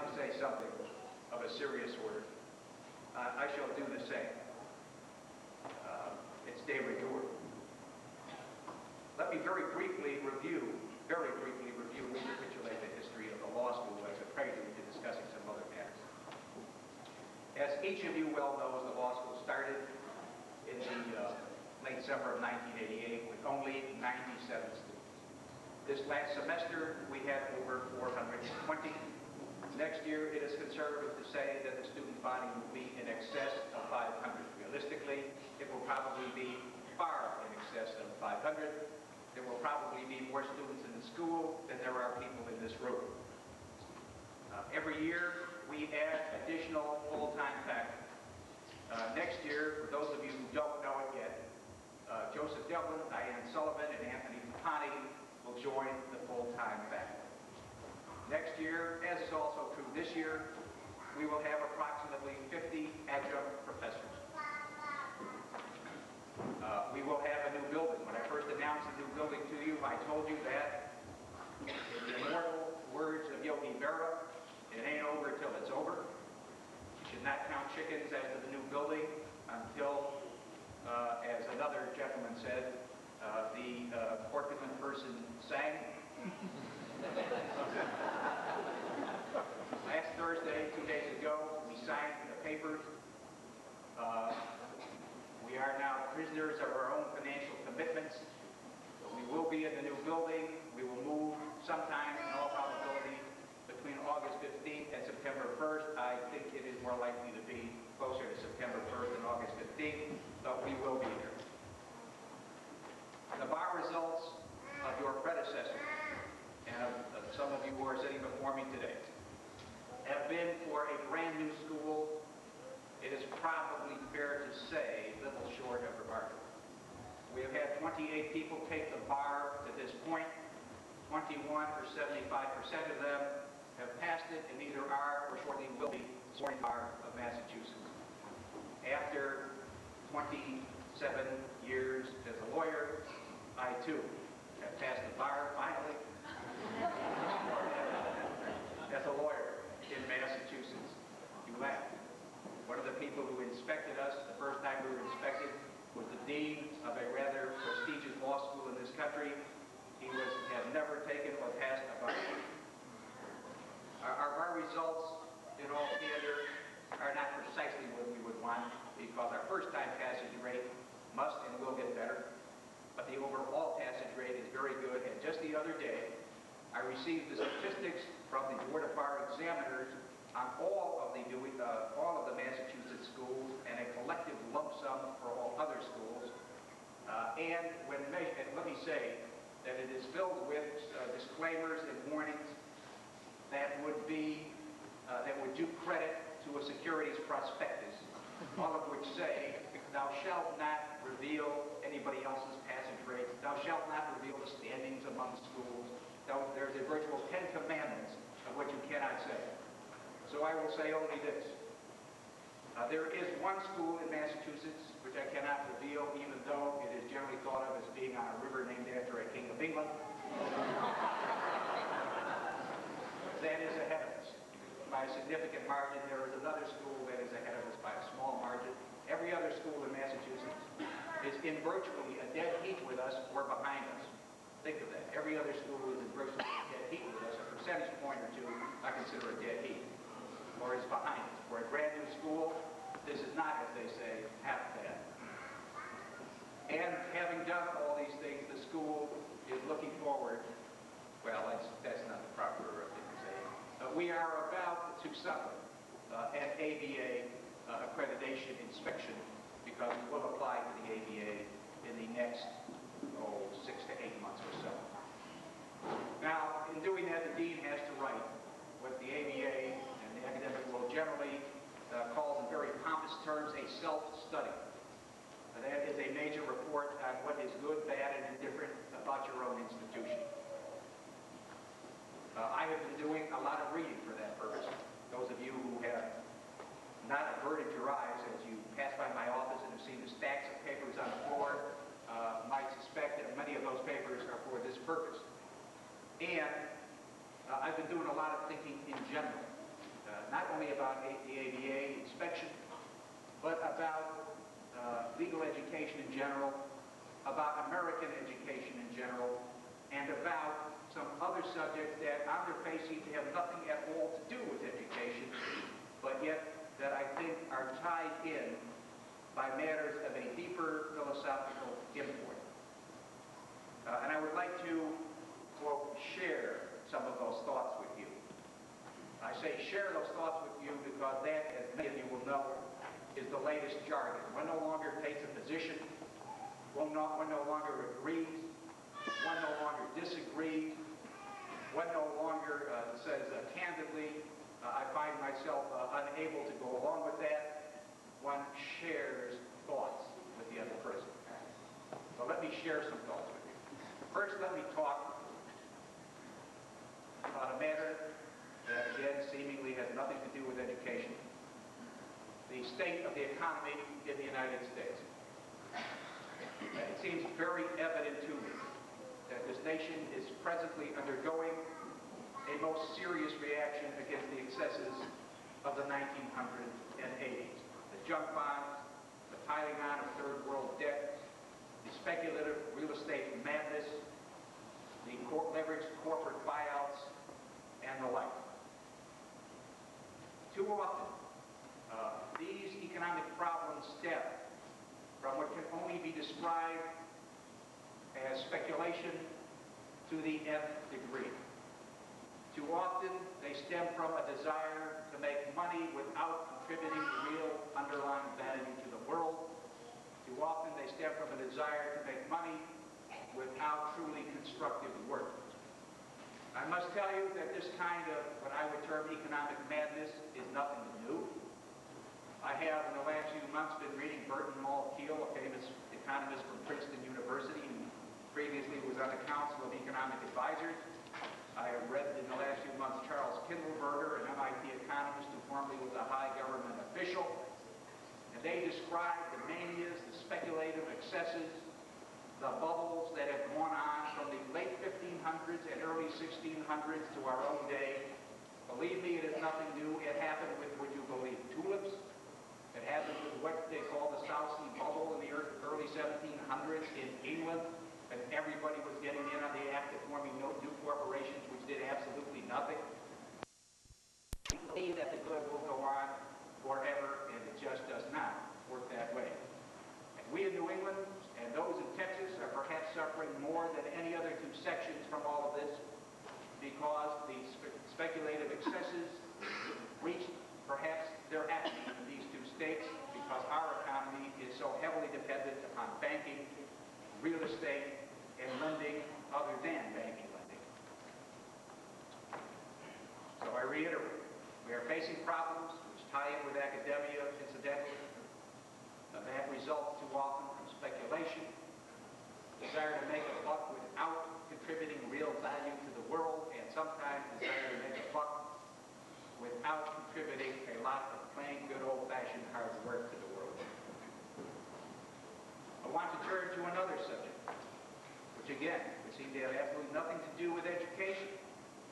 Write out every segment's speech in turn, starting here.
to say something of a serious order, I shall do the same. It's de rigueur. Let me very briefly review, recapitulate the history of the law school as a prelude to discussing some other matters. As each of you well knows, the law school started in the late summer of 1988 with only 97 students. This last semester, we had over 420. Next year, it is conservative to say that the student body will be in excess of 500. Realistically, it will probably be far in excess of 500. There will probably be more students in the school than there are people in this room. Every year, we add additional full-time faculty. Next year, for those of you who don't know it yet, Joseph Devlin, Diane Sullivan, and Anthony Papani will join the full-time faculty. Next year, as is also true this year, we will have approximately 50 adjunct professors. We will have a new building. When I first announced the new building to you, I told you that, in the immortal words of Yogi Berra, it ain't over till it's over. You should not count chickens as to the new building until, as another gentleman said, the corpulent person sang. Last Thursday, 2 days ago, we signed the papers. We are now prisoners of our own financial commitments. We will be in the new building. We will move sometime, in all probability, between August 15th and September 1st. I think it is more likely to be closer to September 1st than August 15th, but we will be here. The bar results of your predecessors and of some of you who are sitting before me today have been for a brand new school, it is probably fair to say, little short of remarkable. We have had 28 people take the bar to this point. 21 or 75% of them have passed it and either are or shortly will be sworn bar of Massachusetts. After 27 years as a lawyer, I too have passed the bar finally as a lawyer in Massachusetts. You laugh. One of the people who inspected us the first time we were inspected was the dean of a rather prestigious law school in this country. He had never taken or passed a bar. Our bar results, in all candor, are not precisely what we would want because our first-time passage rate must and will get better. But the overall passage rate is very good. And just the other day, I received the statistics from the Board of Bar Examiners on all of the Massachusetts schools and a collective lump sum for all other schools. And when measured, let me say that it is filled with disclaimers and warnings that would do credit to a securities prospectus, all of which say, "Thou shalt not reveal anybody else's passage rates. Thou shalt not reveal the standings among schools." There's a virtual 10 commandments of what you cannot say. So I will say only this. There is one school in Massachusetts which I cannot reveal, even though it is generally thought of as being on a river named after a king of England. That is ahead of us by a significant margin. There is another school that is ahead of us by a small margin. Every other school in Massachusetts is in virtually a dead heat with us or behind us. Think of that. Every other school is in virtually a dead heat with us. A percentage point or two I consider a dead heat, or is behind us. For a brand new school, this is not, as they say, half bad. And having done all these things, the school is looking forward. Well, that's not the proper thing to say. We are about to suffer an ABA accreditation inspection because we will apply to the ABA in the next 6 to 8 months or so. Now, in doing that, the dean has to write what the ABA and the academic world generally calls in very pompous terms a self-study. That is a major report on what is good, bad, and indifferent about your own institution. I have been doing a lot of reading for that purpose. Those of you who have not averted your eyes as you pass by my office and have seen the stacks of papers on the floor might suspect that many of those papers are for this purpose. And I've been doing a lot of thinking in general. only about the ABA inspection, but about legal education in general, about American education in general, and about some other subjects that on their face seem to have nothing at all to do with education, but yet that I think are tied in by matters of a deeper philosophical import. And I would like to, quote, share some of those thoughts with you. I say share those thoughts with you because that, as many of you will know, is the latest jargon. One no longer takes a position, one no longer agrees, one no longer disagrees, one no longer says candidly, I find myself unable to go along with that. One shares thoughts with the other person. So let me share some thoughts with you. First, let me talk about a matter that, again, seemingly has nothing to do with education. The state of the economy in the United States. It seems very evident to me that this nation is presently undergoing a most serious reaction against the excesses of the 1980s. The junk bonds, the piling on of third world debt, the speculative real estate madness, the leveraged corporate buyouts, and the like. Too often, these economic problems stem from what can only be described as speculation to the nth degree. Too often, they stem from a desire to make money without contributing real underlying value to the world. Too often, they stem from a desire to make money without truly constructive work. I must tell you that this kind of what I would term economic madness is nothing new. I have, in the last few months, been reading Burton Malkiel, a famous economist from Princeton University, who previously was on the Council of Economic Advisors. I have read in the last few months Charles Kindleberger, an MIT economist who formerly was a high government official. And they describe the manias, the speculative excesses, the bubbles that have gone on from the late 1500s and early 1600s to our own day. Believe me, it is nothing new. It happened with, would you believe, tulips. It happened with what they call the South Sea Bubble in the early 1700s in England, and everybody was getting in on the act of forming new corporations which did absolutely nothing. We believe that the good will go on forever, and it just does not work that way. And we in New England and those in Texas are perhaps suffering more than any other two sections from all of this because the speculative excesses reached perhaps their acme in these two states because our economy is so heavily dependent upon banking, real estate, and lending other than banking lending. So I reiterate, we are facing problems which tie in with academia, incidentally, that result too often from speculation, desire to make a buck without contributing real value to the world, and sometimes desire to make a buck without contributing a lot of plain good old-fashioned hard work to the world. I want to turn to another subject, which again would seem to have absolutely nothing to do with education,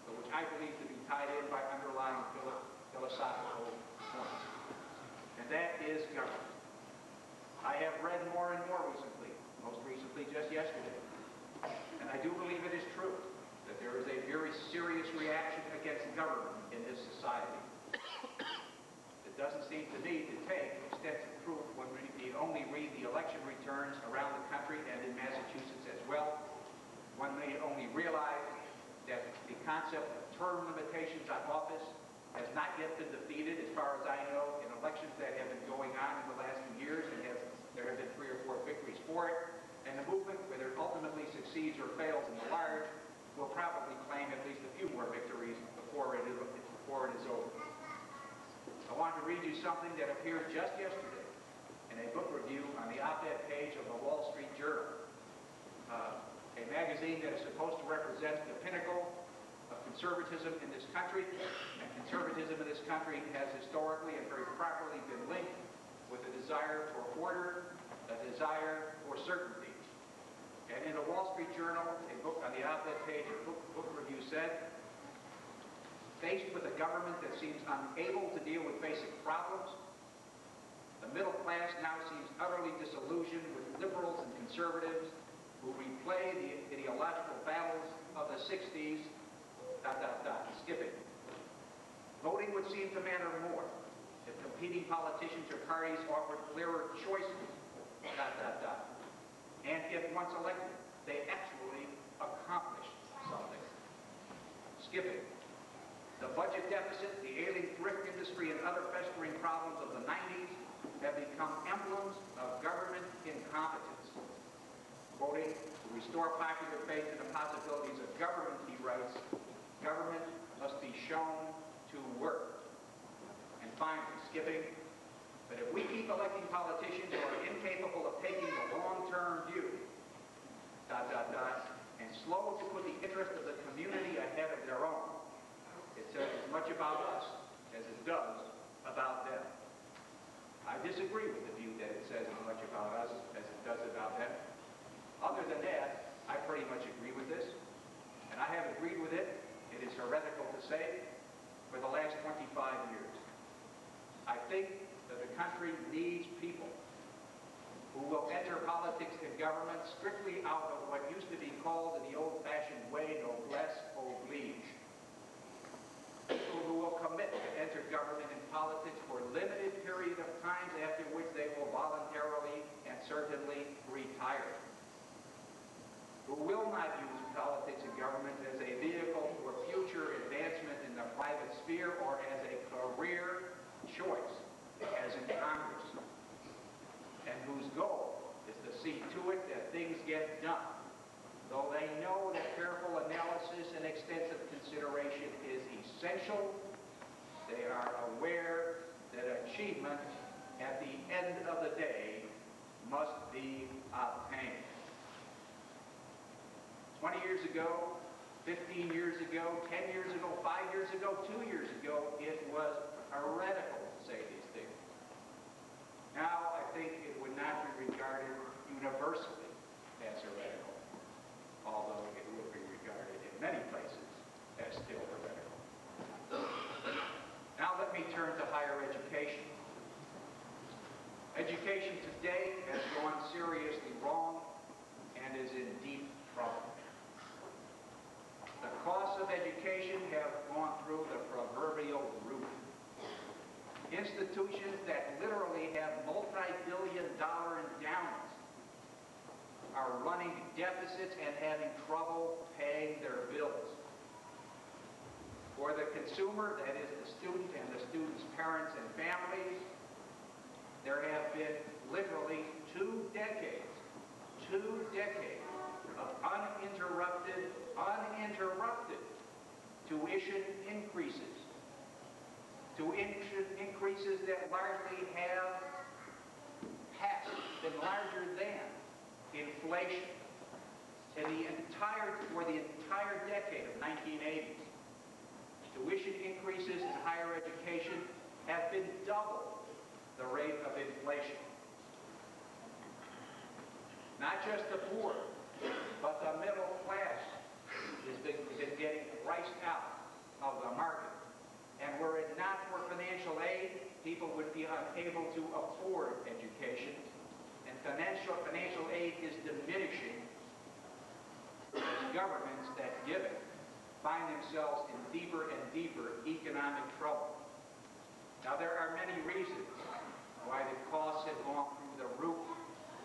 but which I believe to be tied in by underlying philosophical points, and that is government. I have read more and more recently, most recently just yesterday, and I do believe it is true that there is a very serious reaction against government in this society. It doesn't seem to me to take extensive proof when we need only read the election returns around the country and in Massachusetts as well. One may only realize that the concept of term limitations on office has not yet been defeated, as far as I know, in elections that have been going on in the last few years, and there have been 3 or 4 victories for it. And the movement, whether it ultimately succeeds or fails in the large, will probably claim at least a few more victories before it is over. I want to read you something that appeared just yesterday in a book review on the op-ed page of the Wall Street Journal, a magazine that is supposed to represent the pinnacle of conservatism in this country, and conservatism in this country has historically and very properly been linked with a desire for order, a desire for certainty. And in the Wall Street Journal, a book on the op-ed page, a book review said, faced with a government that seems unable to deal with basic problems. The middle class now seems utterly disillusioned with liberals and conservatives who replay the ideological battles of the 60s, skipping. Voting would seem to matter more if competing politicians or parties offered clearer choices, and if once elected, they actually accomplished something. Skipping. The budget deficit, the ailing thrift industry, and other festering problems of the 90s have become emblems of government incompetence. Quoting, to restore popular faith in the possibilities of government, he writes, government must be shown to work. And finally, skipping, but if we keep electing politicians who are incapable of taking the long-term view, and slow to put the interest of the community ahead of their own, it says as much about us as it does about them. I disagree with the view that it says as much about us as it does about them. Other than that, I pretty much agree with this, and I have agreed with it, it is heretical to say, for the last 25 years. I think that the country needs people who will enter politics and government strictly out of what used to be called in the old-fashioned way, noblesse oblige. People who will commit to enter government and politics for a limited period of time, after which they will voluntarily and certainly retire. Who will not use politics and government as a vehicle for future advancement in the private sphere or as a career choice, as in Congress, and whose goal is to see to it that things get done, though they know that careful analysis and extensive consideration is essential. They are aware that achievement at the end of the day must be obtained. 20 years ago, 15 years ago, 10 years ago, 5 years ago, 2 years ago, it was heretical to say these things. Now, I think it would not be regarded universally as heretical, although it would be regarded in many places as still heretical. Now let me turn to higher education. Education today has gone seriously wrong and is in deep trouble. The costs of education have gone through the proverbial roof. Institutions that literally have multi-billion-dollar endowments are running deficits and having trouble paying their bills. For the consumer, that is the student and the student's parents and families, there have been literally 2 decades of uninterrupted tuition increases. Tuition increases that largely have been larger than inflation for the entire decade of 1980s. Tuition increases in higher education have been double the rate of inflation. Not just the poor, but the middle class has been getting priced out of the market. And were it not for financial aid, people would be unable to afford education. And financial aid is diminishing as governments that give it find themselves in deeper and deeper economic trouble. Now, there are many reasons why the costs have gone through the roof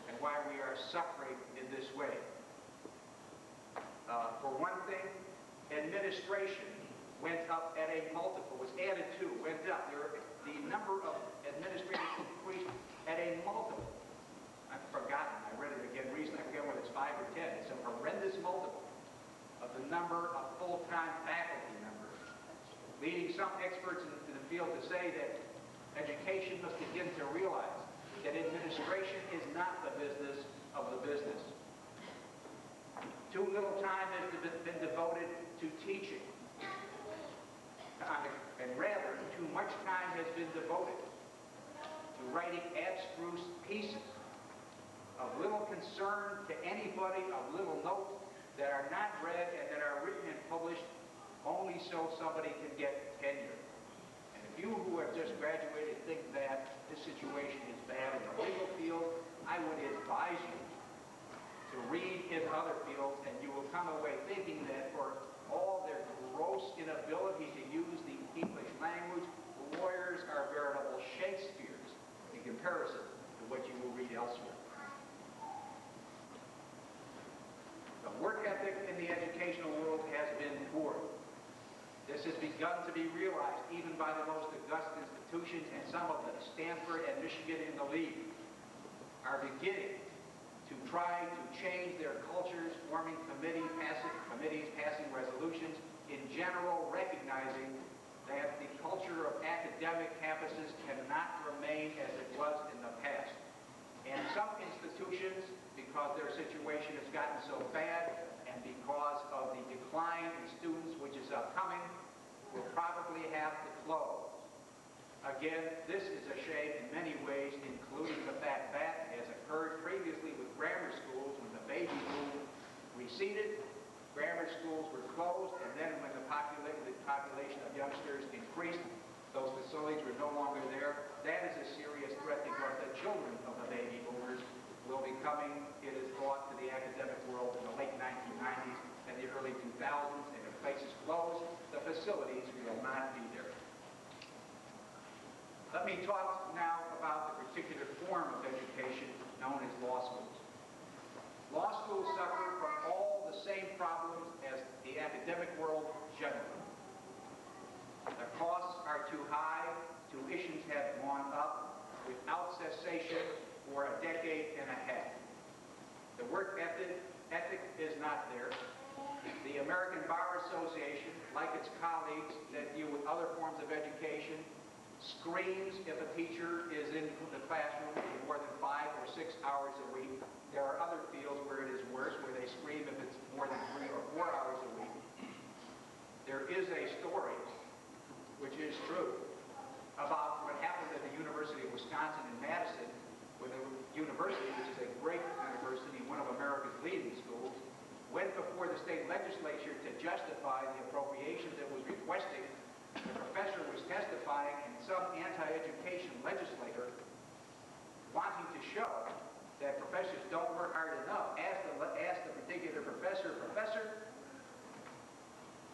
and why we are suffering in this way. For one thing, administration went up at a multiple, was added to, went up. The number of administrators increased at a multiple. I've forgotten, I read it again recently, I forget whether it's 5 or 10. It's a horrendous multiple of the number of full-time faculty members, leading some experts in the field to say that education must begin to realize that administration is not the business of the business. Too little time has been devoted to teaching, and rather too much time has been devoted to writing abstruse pieces of little concern to anybody, of little note, that are not read and that are written and published only so somebody can get tenure. And if you who have just graduated think that this situation is bad in the legal field, I would advise you to read in other fields, and you will come away thinking that for all their gross inability to use the English language, lawyers are veritable Shakespeares in comparison to what you will read elsewhere. The work ethic in the educational world has been poor. This has begun to be realized even by the most august institutions, and some of them, Stanford and Michigan in the lead, are beginning to try to change their cultures, forming committees, passing resolutions, in general recognizing that the culture of academic campuses cannot remain as it was in the past. And some institutions, because their situation has gotten so bad and because of the decline in students which is upcoming, will probably have to close. Again, this is a shame in many ways, including the fact that, as occurred previously with grammar schools, when the baby boom receded, grammar schools were closed, and then when the population of youngsters increased, those facilities were no longer there. That is a serious threat because the children of the baby boomers will be coming, it is thought, to the academic world in the late 1990s and the early 2000s, and if places close, the facilities will not be there. Let me talk now about the particular form of education known as law schools. Law schools suffer from all the same problems as the academic world generally. The costs are too high, tuitions have gone up without cessation for a decade and a half. The work ethic is not there. The American Bar Association, like its colleagues that deal with other forms of education, screams if a teacher is in the classroom for more than 5 or 6 hours a week. There are other fields where it is worse, where they scream if it's more than 3 or 4 hours a week. There is a story, which is true, about what happened at the University of Wisconsin in Madison, when the university, which is a great university, one of America's leading schools, went before the state legislature to justify the appropriations it was requesting. The professor was testifying, and some anti-education legislator, wanting to show that professors don't work hard enough, asked the particular professor, "Professor,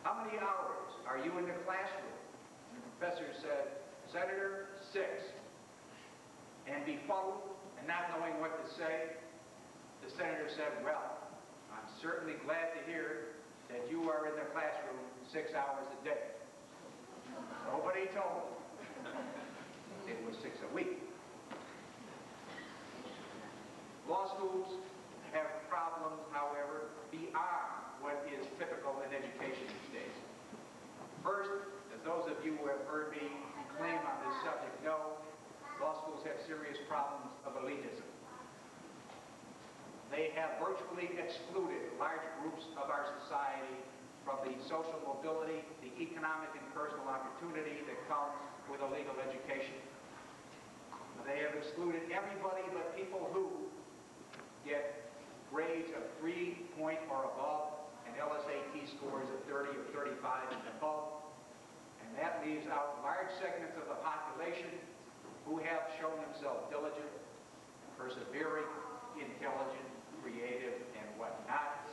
how many hours are you in the classroom?" And the professor said, "Senator, 6. And befuddled and not knowing what to say, the senator said, "Well, I'm certainly glad to hear that you are in the classroom 6 hours a day." Nobody told him it was 6 a week. Law schools have problems, however, beyond what is typical in education these days. First, as those of you who have heard me claim on this subject know, law schools have serious problems of elitism. They have virtually excluded large groups of our society from the social mobility, the economic and personal opportunity that comes with a legal education. They have excluded everybody but people who get grades of 3 point or above and LSAT scores of 30 or 35 and above. And that leaves out large segments of the population who have shown themselves diligent, persevering, intelligent, creative, and whatnot.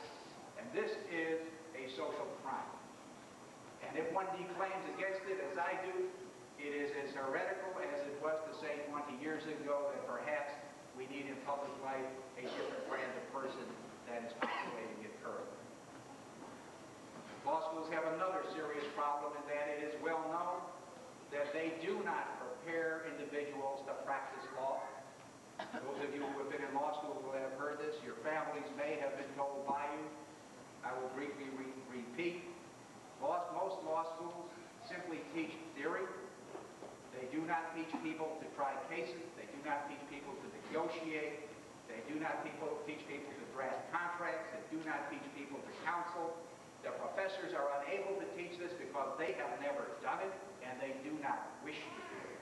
And this is a social crime. And if one declaims against it, as I do, it is as heretical as it was to say 20 years ago that perhaps we need in public life a different brand of person that is populating it currently. Law schools have another serious problem in that it is well known that they do not prepare individuals to practice law. Those of you who have been in law school will have heard this. Your families may have been told by you. I will briefly repeat. Most law schools simply teach theory. They do not teach people to try cases. They do not teach people to negotiate. They do not teach people to draft contracts. They do not teach people to counsel. The professors are unable to teach this because they have never done it, and they do not wish to do it.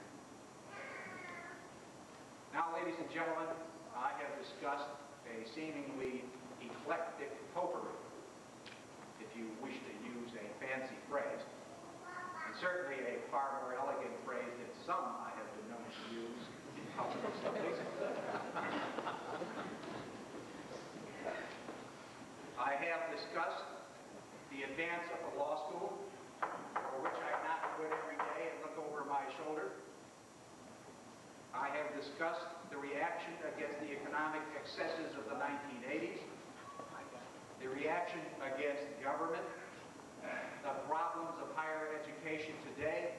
Now, ladies and gentlemen, I have discussed a seemingly eclectic potpourri, if you wish to use a fancy phrase, and certainly a far more elegant phrase than some I have been known to use in public assemblies. I have discussed the advance of the law school, for which I knock wood every day and look over my shoulder. I have discussed the reaction against the economic excesses of the 1980s, the reaction against government, the problems of higher education today,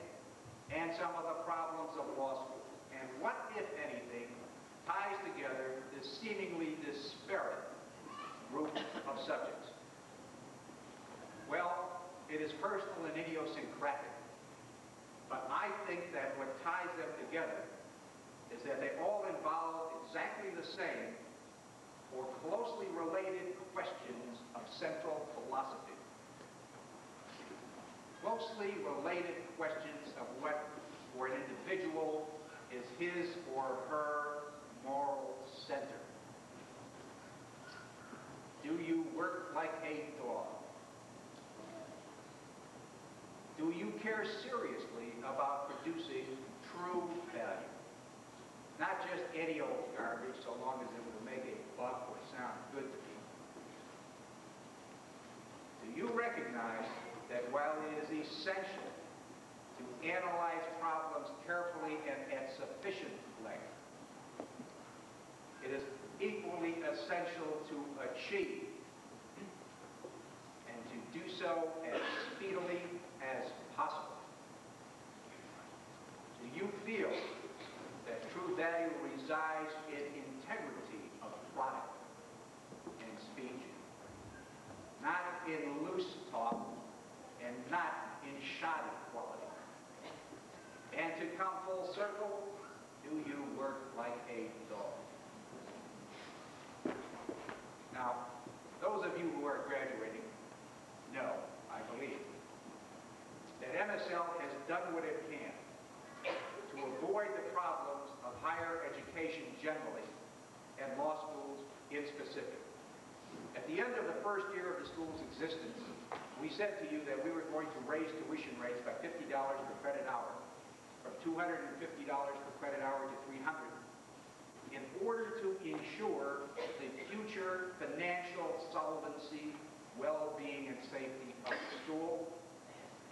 and some of the problems of law school. And what, if anything, ties together this seemingly disparate group of subjects? Well, it is personal and idiosyncratic. But I think that what ties them together is that they all involve exactly the same or closely related questions of central philosophy. Closely related questions of what, for an individual, is his or her moral center. Do you work like a dog? Do you care seriously about producing true value? Not just any old garbage, so long as it will make a buck or sound good to people. Do you recognize that while it is essential to analyze problems carefully and at sufficient length, it is equally essential to achieve and to do so as speedily as possible? Do you feel that true value resides in integrity of product and speech, not in loose talk and not in shoddy quality? And to come full circle, do you work like a dog? Now, those of you who are graduating know, I believe, that MSL has done what it can to avoid the problems of higher education generally and law schools in specific. At the end of the first year of the school's existence, we said to you that we were going to raise tuition rates by $50 per credit hour, from $250 per credit hour to $300, in order to ensure the future financial solvency, well-being, and safety of the school.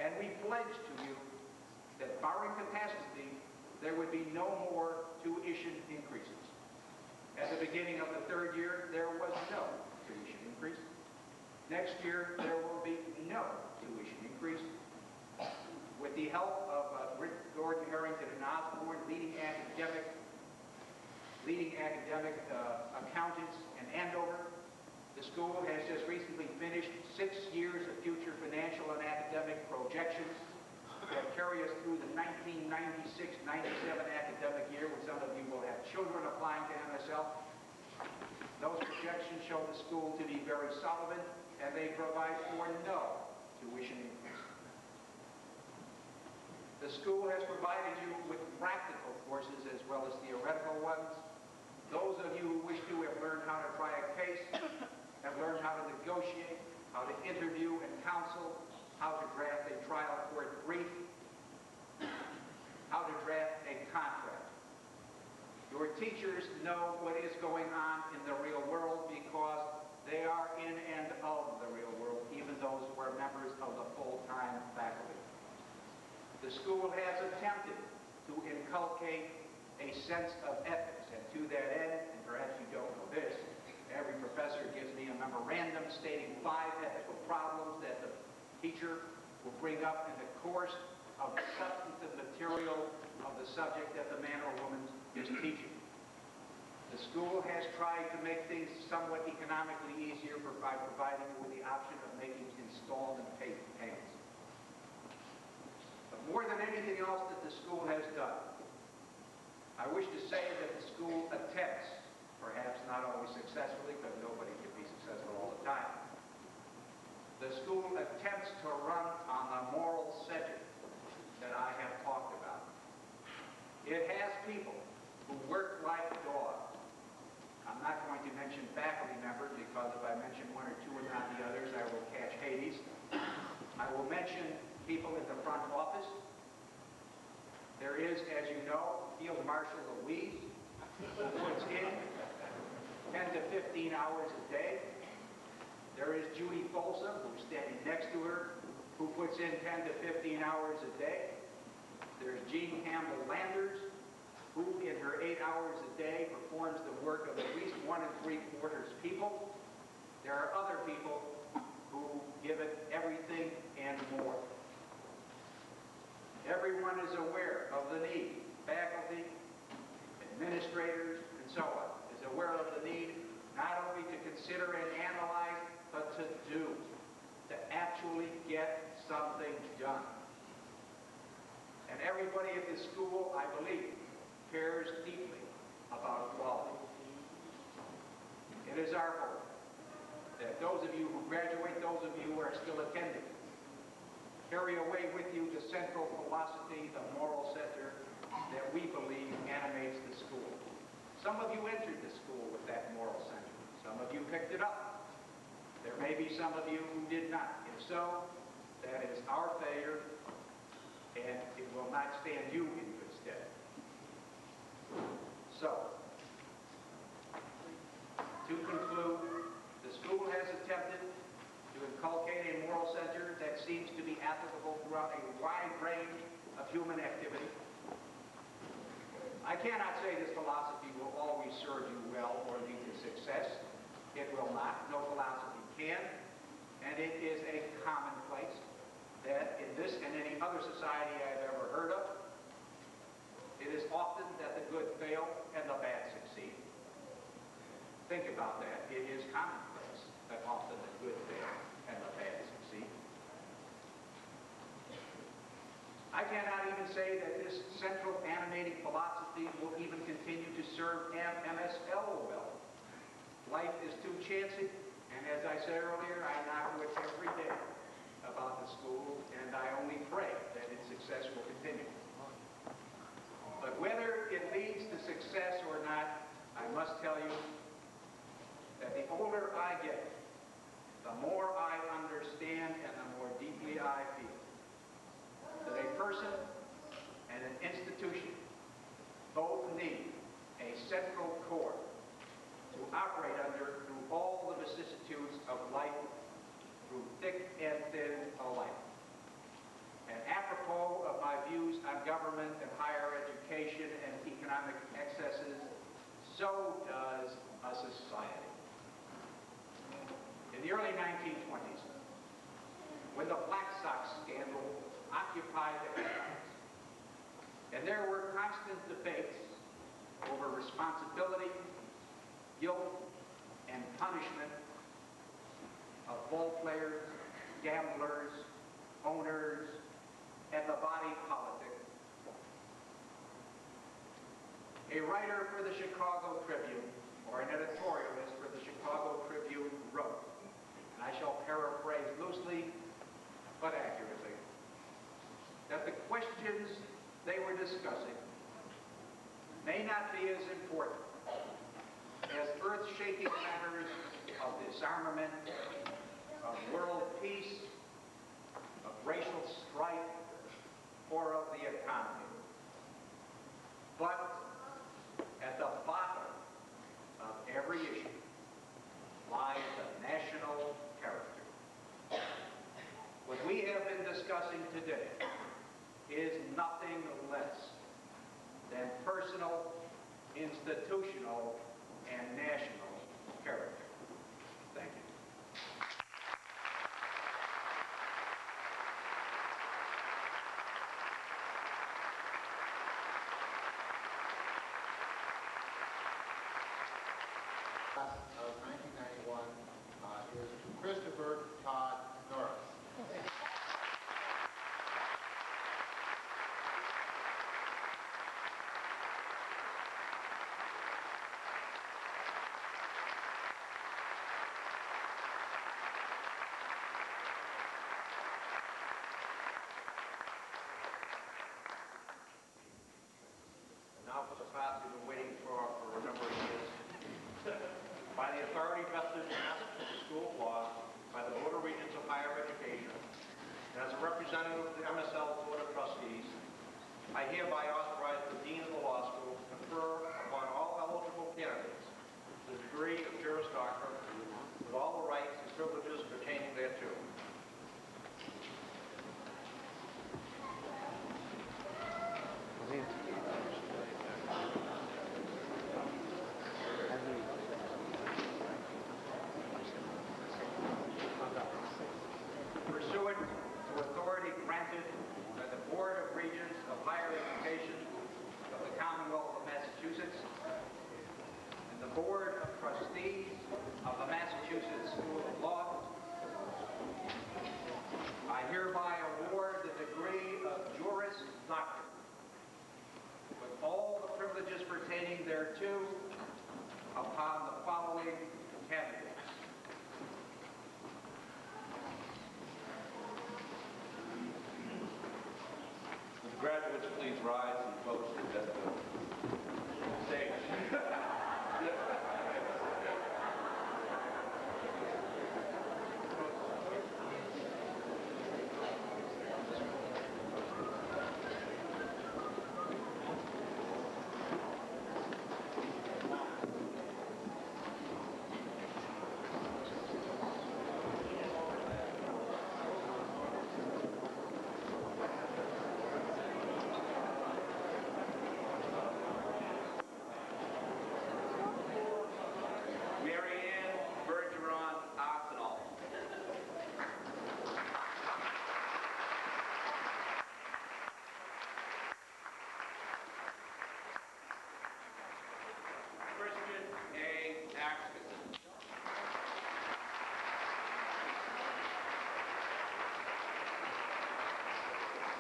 And we pledged to you that, barring catastrophe, there would be no more tuition increases. At the beginning of the third year, there was no tuition increase. Next year, there will be no tuition increase. With the help of Rick Gordon Harrington and Osborne, leading academic accountants in Andover, the school has just recently finished 6 years of future financial and academic projections that carry us through the 1996-97 academic year, when some of you will have children applying to MSL. Those projections show the school to be very solid, and they provide for no tuition increase. The school has provided you with practical courses as well as theoretical ones. Those of you who wish to have learned how to try a case, have learned how to negotiate, how to interview and counsel, how to draft a trial court brief, how to draft a contract. Your teachers know what is going on in the real world because they are in and of the real world, even those who are members of the full-time faculty. The school has attempted to inculcate a sense of ethics, and to that end, and perhaps you don't know this, every professor gives me a memorandum stating 5 ethical problems that the teacher will bring up in the course of the substantive material of the subject that the man or woman is teaching. The school has tried to make things somewhat economically easier by providing you with the option of making installment payments. But more than anything else that the school has done, I wish to say that the school attempts, perhaps not always successfully, because nobody can be successful all the time, the school attempts to run on the moral center that I have talked about. It has people who work like dogs. I'm not going to mention faculty members, because if I mention one or two and not the others, I will catch Hades. I will mention mention people in the front office. There is, as you know, Field Marshal Louise, who puts in 10 to 15 hours a day. There is Judy Folsom, who's standing next to her, who puts in 10 to 15 hours a day. There's Jean Campbell Landers, who in her 8 hours a day performs the work of at least 1 3/4 people. There are other people who give it everything and more. Everyone is aware of the need. Faculty, administrators, and so on is aware of the need not only to consider and analyze, but to do, to actually get something done. And everybody at this school, I believe, cares deeply about quality. It is our hope that those of you who graduate, those of you who are still attending, carry away with you the central philosophy, the moral center that we believe animates the school. Some of you entered the school with that moral center. Some of you picked it up. There may be some of you who did not. If so, that is our failure, and it will not stand you in good stead. So, to conclude, the school has attempted to inculcate a moral center that seems to be applicable throughout a wide range of human activity. I cannot say this philosophy will always serve you well or lead to success. It will not. No philosophy can. And it is a commonplace that in this and any other society I've ever heard of, it is often that the good fail and the bad succeed. Think about that. It is commonplace that often the good fail and the bad succeed. I cannot even say that this central animating philosophy will even continue to serve MSL well. Life is too chancy, and as I said earlier, I knock wood every day about the school, and I only pray that its success will continue. But whether it leads to success or not, I must tell you that the older I get, the more I understand and the more deeply I feel that a person and an institution both need a central core to operate under through all the vicissitudes of life, through thick and thin alike. And apropos of my views on government and higher education and economic excesses, so does a society. In the early 1920s, when the Black Sox scandal occupied the headlines, and there were constant debates over responsibility, guilt, and punishment of ball players, gamblers, owners, and the body politic. A writer for the Chicago Tribune, or an editorialist for the Chicago Tribune, wrote, and I shall paraphrase loosely but accurately, that the questions they were discussing may not be as important as earth-shaking matters of disarmament, of world peace, of racial strife, or of the economy. But at the bottom of every issue lies the national character. What we have been discussing today is nothing less than personal, institutional, and national character. Thank you. Class of 1991 is Christopher Todd Norris. Now for the class we've been waiting for a number of years. By the authority vested in Massachusetts School of Law, by the Board of Regents of Higher Education, representative of the MSL Board of Trustees, I hereby authorize the Dean of the Law School to confer upon all eligible candidates the degree of Juris Doctor with all the rights and privileges pertaining thereto. Pursuant to authority granted by the Board of Regents of Higher Education of the Commonwealth of Massachusetts and the Board of Trustees of the Massachusetts School of Law, I hereby award the degree of Juris Doctor with all the privileges pertaining thereto upon the following candidates. Will the graduates please rise and approach the vestibule stage?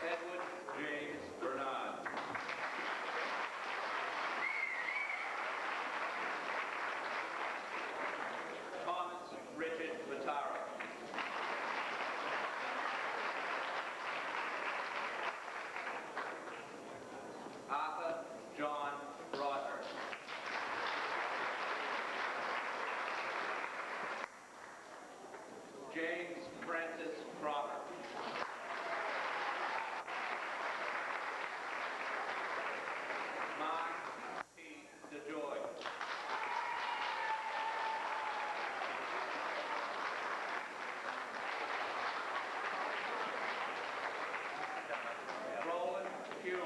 Edward James Bernard. Thomas Richard Vatara. Arthur John Broadhurst. James Francis Crawford. Mark P. DeJoy. Roland Hughes.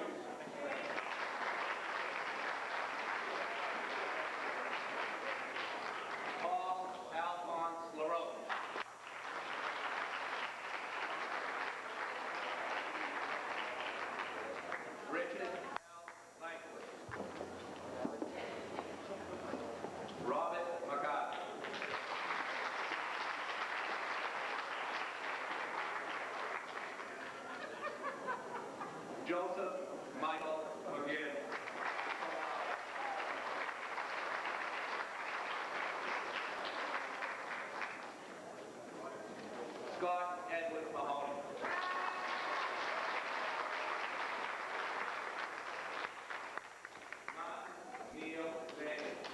Paul Alphonse LaRoche. Richard L. Lightwood. Robert McCarthy. Joseph Michael McGinn. Scott Edward Mahoney. Mark Neil Davis.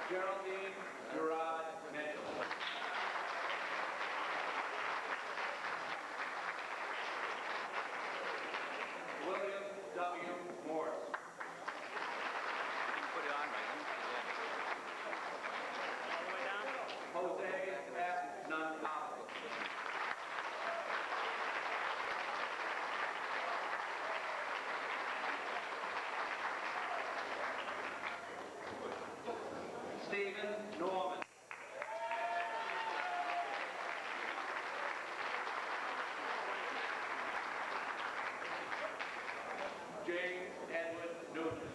Geraldine Gerard Mitchell. William W. Morris. Put it on right. All the way down? Jose F. Nunn-Collins. Stephen Norman. James Edward Newton.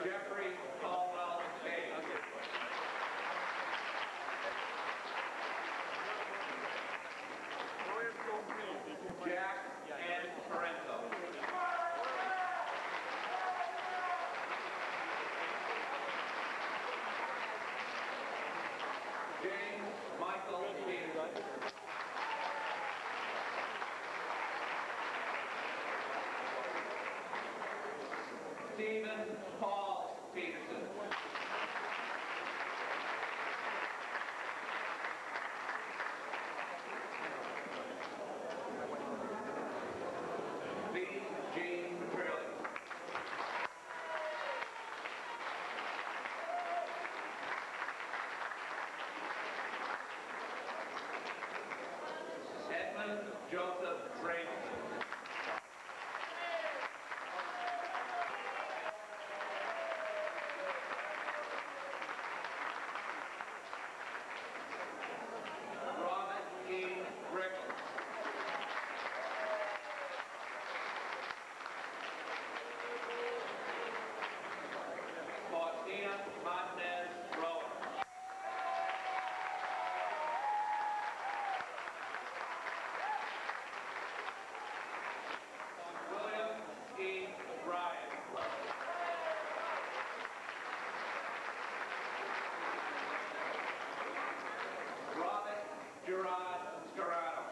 Jeffrey Caldwell Page. Paul Peterson. B. Jean Petrilli. Edmund Joseph Braden. Robert E. Rickles. Faustina Martinez Rowan. William E. Bryan. Robert Gerard Scarano.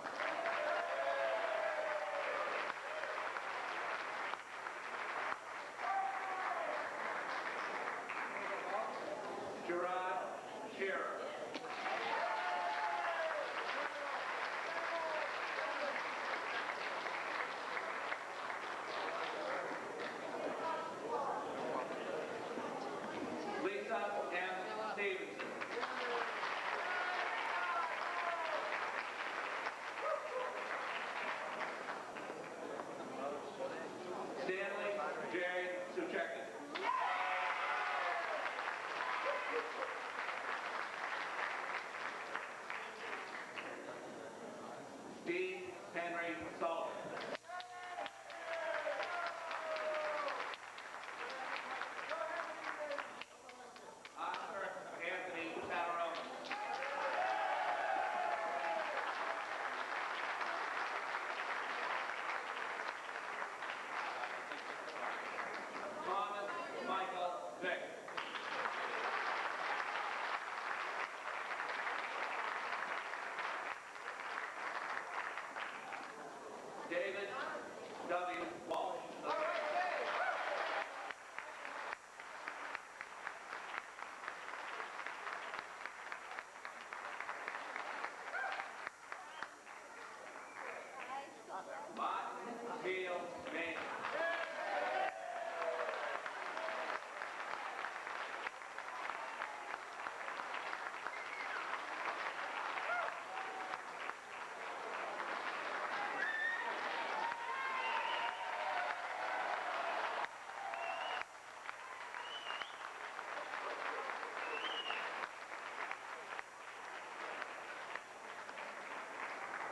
Gerard Shearer. Lisa M. Stevenson. Stanley J. Suchecki. D. Henry Sullivan. Oscar Anthony Patarone. Thomas Michael Vick. David W. Walsh. Martin Beal Manning.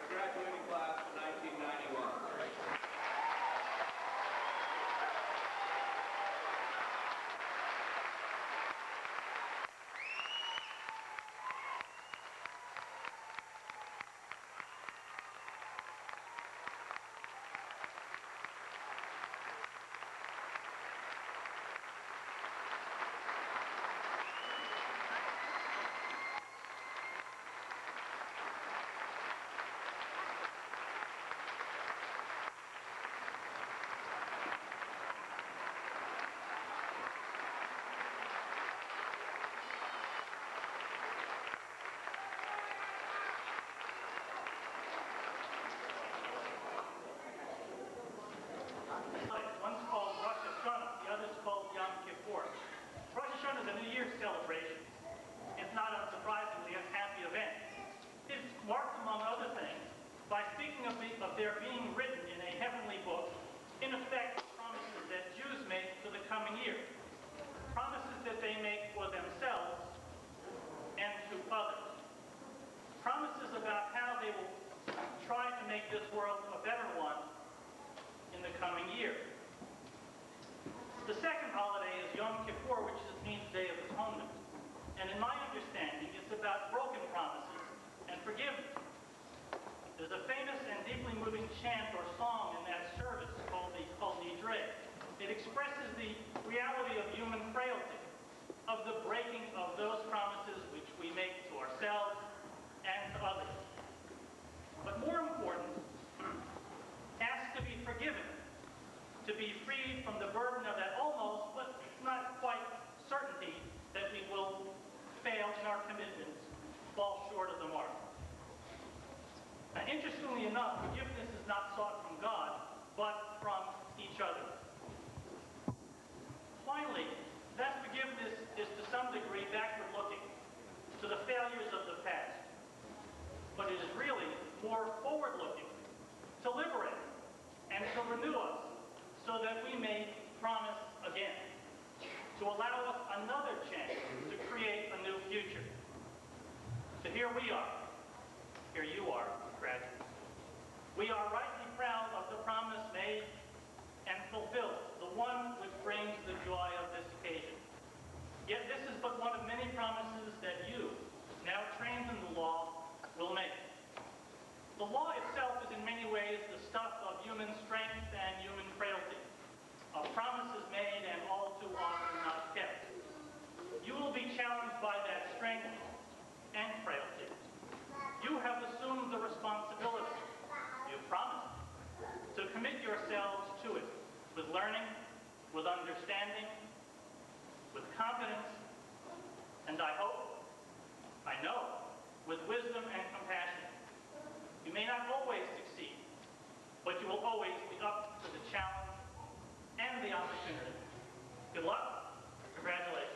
Graduating class of 1991. One's called Rosh Hashanah, the other's called Yom Kippur. Rosh Hashanah is a New Year's celebration. It's not unsurprisingly a happy event. It's marked, among other things, by speaking of their being written in a heavenly book, in effect, promises that Jews make for the coming year. Promises that they make for themselves and to others. Promises about how they will try to make this world a better one in the coming year. The second holiday is Yom Kippur, which means Day of Atonement. And in my understanding, it's about broken promises and forgiveness. There's a famous and deeply moving chant or song in that service called the Kol Nidre. It expresses the reality of human frailty, of the breaking of those promises which we make to ourselves and to others. But more important, ask to be forgiven, to be freed from the burden of that almost, but not to allow us another chance to create a new future. So here we are. Here you are, graduates. We are rightly proud of the promise made and fulfilled, the one which brings the joy of this occasion. Yet this is but one of many promises that you, now trained in the law, will make. The law itself is in many ways the stuff of human strength and human frailty, of promises made and all too often not kept. You will be challenged by that strength and frailty. You have assumed the responsibility, you promised, to commit yourselves to it with learning, with understanding, with confidence, and I hope, I know, with wisdom and compassion. You may not always succeed, but you will always be up to the challenge and the opportunity. Good luck. Congratulations.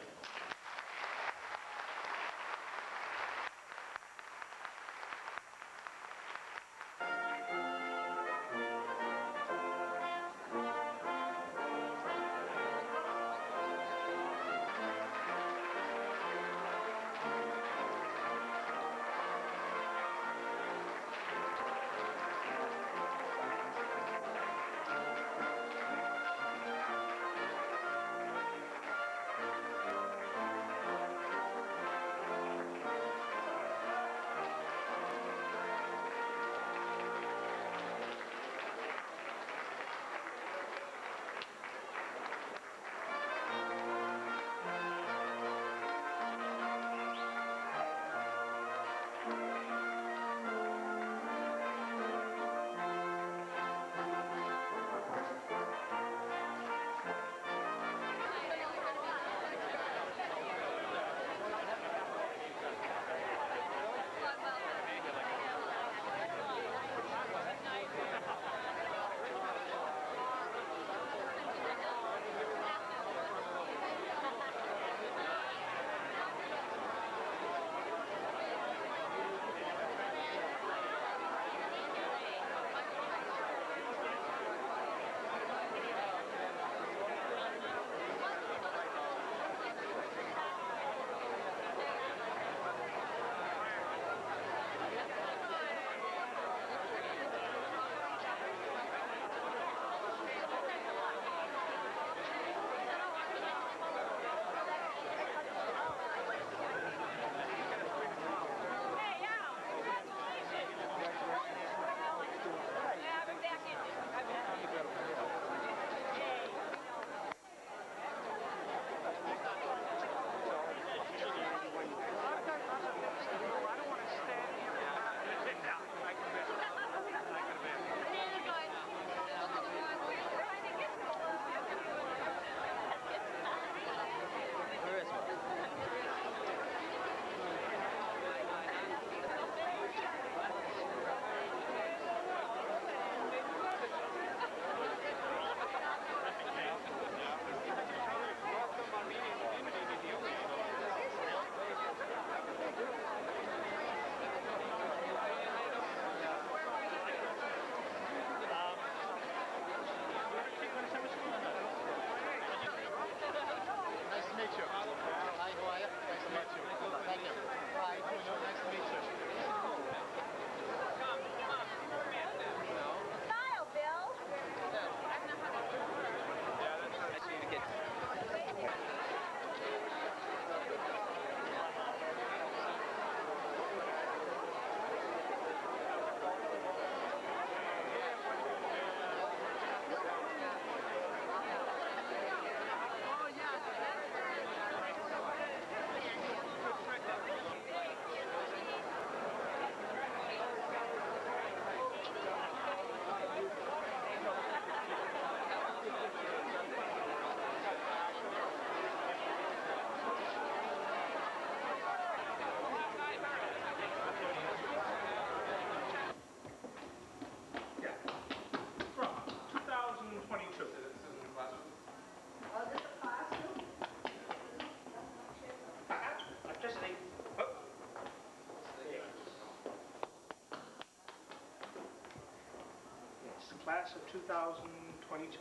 Class of 2022.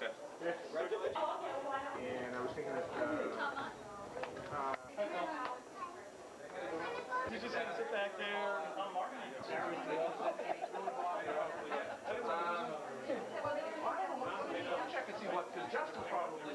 Okay. And I was thinking that, You just had to sit back there and Check and see what, because Justin probably